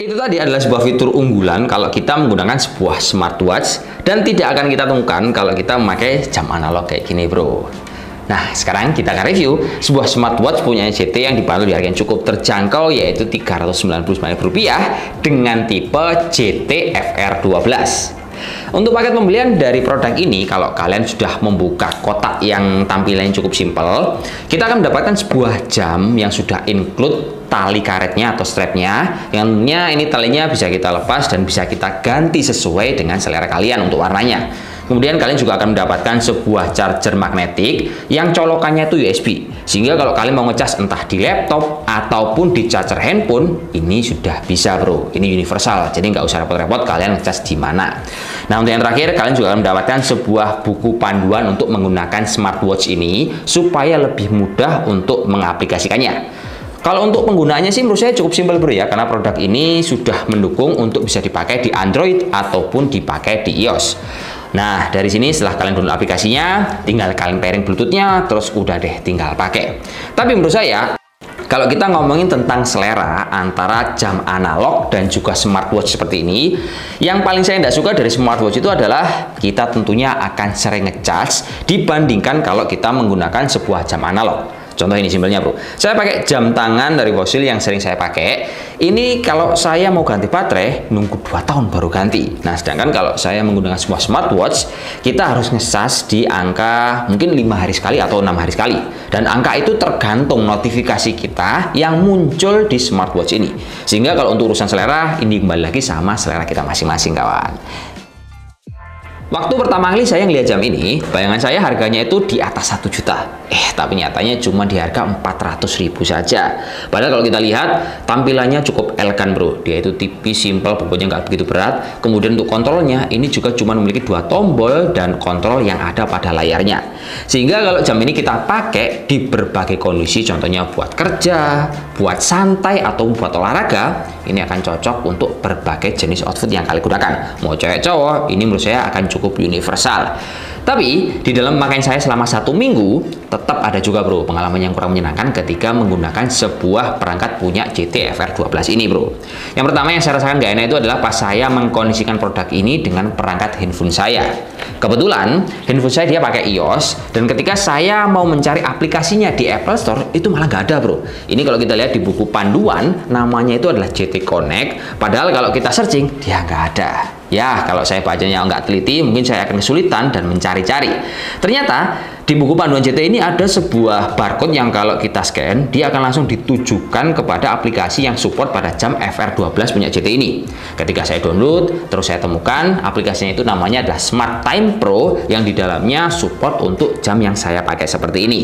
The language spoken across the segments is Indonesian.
Itu tadi adalah sebuah fitur unggulan kalau kita menggunakan sebuah smartwatch dan tidak akan kita temukan kalau kita memakai jam analog kayak gini, bro. Nah, sekarang kita akan review sebuah smartwatch punya JT yang dibanderol di harga yang cukup terjangkau, yaitu Rp399.000 dengan tipe JT FR12. Untuk paket pembelian dari produk ini, kalau kalian sudah membuka kotak yang tampilannya cukup simpel, kita akan mendapatkan sebuah jam yang sudah include tali karetnya atau strapnya. Yang ini talinya bisa kita lepas dan bisa kita ganti sesuai dengan selera kalian untuk warnanya. Kemudian kalian juga akan mendapatkan sebuah charger magnetik yang colokannya itu USB. Sehingga kalau kalian mau ngecas entah di laptop ataupun di charger handphone, ini sudah bisa, bro. Ini universal, jadi nggak usah repot-repot kalian ngecas di mana. Nah, untuk yang terakhir, kalian juga akan mendapatkan sebuah buku panduan untuk menggunakan smartwatch ini supaya lebih mudah untuk mengaplikasikannya. Kalau untuk penggunaannya sih menurut saya cukup simpel, bro, ya, karena produk ini sudah mendukung untuk bisa dipakai di Android ataupun dipakai di iOS. Nah, dari sini setelah kalian download aplikasinya, tinggal kalian pairing Bluetooth-nya, terus udah deh tinggal pakai. Tapi menurut saya, kalau kita ngomongin tentang selera antara jam analog dan juga smartwatch seperti ini, yang paling saya tidak suka dari smartwatch itu adalah kita tentunya akan sering ngecas dibandingkan kalau kita menggunakan sebuah jam analog. Contoh ini simpelnya, bro. Saya pakai jam tangan dari Fossil yang sering saya pakai. Ini kalau saya mau ganti baterai, nunggu 2 tahun baru ganti. Nah, sedangkan kalau saya menggunakan sebuah smartwatch, kita harus ngesas di angka mungkin 5 hari sekali atau 6 hari sekali. Dan angka itu tergantung notifikasi kita yang muncul di smartwatch ini. Sehingga kalau untuk urusan selera, ini kembali lagi sama selera kita masing-masing, kawan. Waktu pertama kali saya ngeliat jam ini, bayangan saya harganya itu di atas 1 juta. Tapi nyatanya cuma di harga 400.000 saja. Padahal kalau kita lihat, tampilannya cukup elegan, bro. Dia itu tipis, simple, pokoknya nggak begitu berat. Kemudian untuk kontrolnya, ini juga cuma memiliki 2 tombol dan kontrol yang ada pada layarnya. Sehingga kalau jam ini kita pakai di berbagai kondisi, contohnya buat kerja, buat santai, atau buat olahraga, ini akan cocok untuk berbagai jenis outfit yang kalian gunakan. Mau cewek cowok, ini menurut saya akan cukup universal. Tapi di dalam pemakaian saya selama 1 minggu, tetap ada juga, bro, pengalaman yang kurang menyenangkan ketika menggunakan sebuah perangkat punya JT FR12 ini, bro. Yang pertama yang saya rasakan gak enak itu adalah pas saya mengkondisikan produk ini dengan perangkat handphone saya. Kebetulan handphone saya dia pakai iOS, dan ketika saya mau mencari aplikasinya di Apple Store, itu malah nggak ada, bro. Ini kalau kita lihat di buku panduan, namanya itu adalah JT Connect, padahal kalau kita searching, dia nggak ada. Ya, kalau saya bacanya nggak teliti, mungkin saya akan kesulitan dan mencari-cari. Ternyata, di buku panduan JT ini ada sebuah barcode yang kalau kita scan, dia akan langsung ditujukan kepada aplikasi yang support pada jam FR12 punya JT ini. Ketika saya download, terus saya temukan aplikasinya itu namanya adalah Smart Time Pro, yang di dalamnya support untuk jam yang saya pakai seperti ini.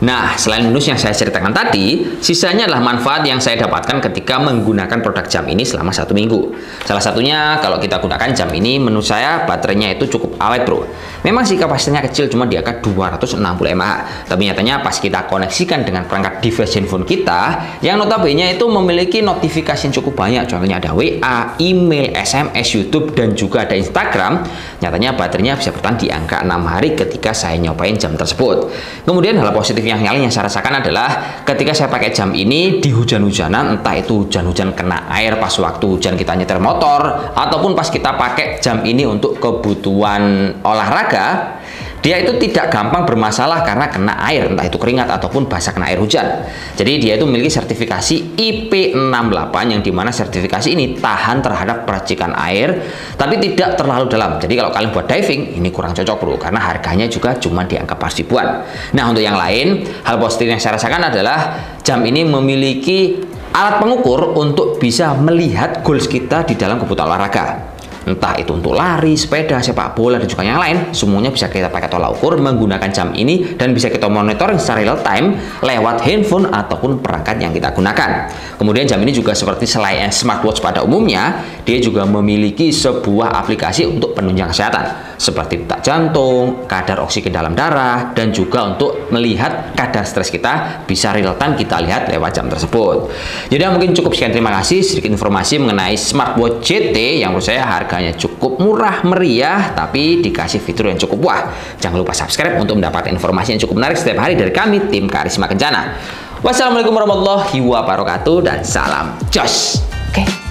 Nah, selain minus yang saya ceritakan tadi, sisanya adalah manfaat yang saya dapatkan ketika menggunakan produk jam ini selama 1 minggu. Salah satunya, kalau kita gunakan jam ini, menurut saya baterainya itu cukup awet, bro. Memang sih kapasitasnya kecil, cuma di angka 260 mAh. Tapi nyatanya pas kita koneksikan dengan perangkat device handphone kita, yang notabene itu memiliki notifikasi yang cukup banyak. Contohnya ada WA, email, SMS, YouTube, dan juga ada Instagram. Nyatanya baterainya bisa bertahan di angka 6 hari ketika saya nyobain jam tersebut. Kemudian hal positif yang lain yang saya rasakan adalah ketika saya pakai jam ini di hujan-hujanan, entah itu hujan-hujan kena air pas waktu hujan kita nyetir motor, ataupun pas kita pakai jam ini untuk kebutuhan olahraga, dia itu tidak gampang bermasalah karena kena air, entah itu keringat ataupun basah kena air hujan. Jadi dia itu memiliki sertifikasi IP68, yang dimana sertifikasi ini tahan terhadap percikan air, tapi tidak terlalu dalam. Jadi kalau kalian buat diving, ini kurang cocok, bro, karena harganya juga cuma di angka pas ribuan. Nah, untuk yang lain, hal positif yang saya rasakan adalah jam ini memiliki alat pengukur untuk bisa melihat goals kita di dalam kebutuhan olahraga. Entah itu untuk lari, sepeda, sepak bola, dan juga yang lain, semuanya bisa kita pakai tolak ukur menggunakan jam ini, dan bisa kita monitoring secara real time lewat handphone ataupun perangkat yang kita gunakan. Kemudian jam ini juga seperti selain smartwatch pada umumnya, dia juga memiliki sebuah aplikasi untuk penunjang kesehatan, seperti detak jantung, kadar oksigen dalam darah, dan juga untuk melihat kadar stres kita bisa real time kita lihat lewat jam tersebut. Jadi mungkin cukup sekian, terima kasih sedikit informasi mengenai smartwatch JT yang menurut saya harganya cukup murah meriah tapi dikasih fitur yang cukup wah. Jangan lupa subscribe untuk mendapatkan informasi yang cukup menarik setiap hari dari kami tim Karisma Kencana. Wassalamualaikum warahmatullahi wabarakatuh dan salam jos. Oke.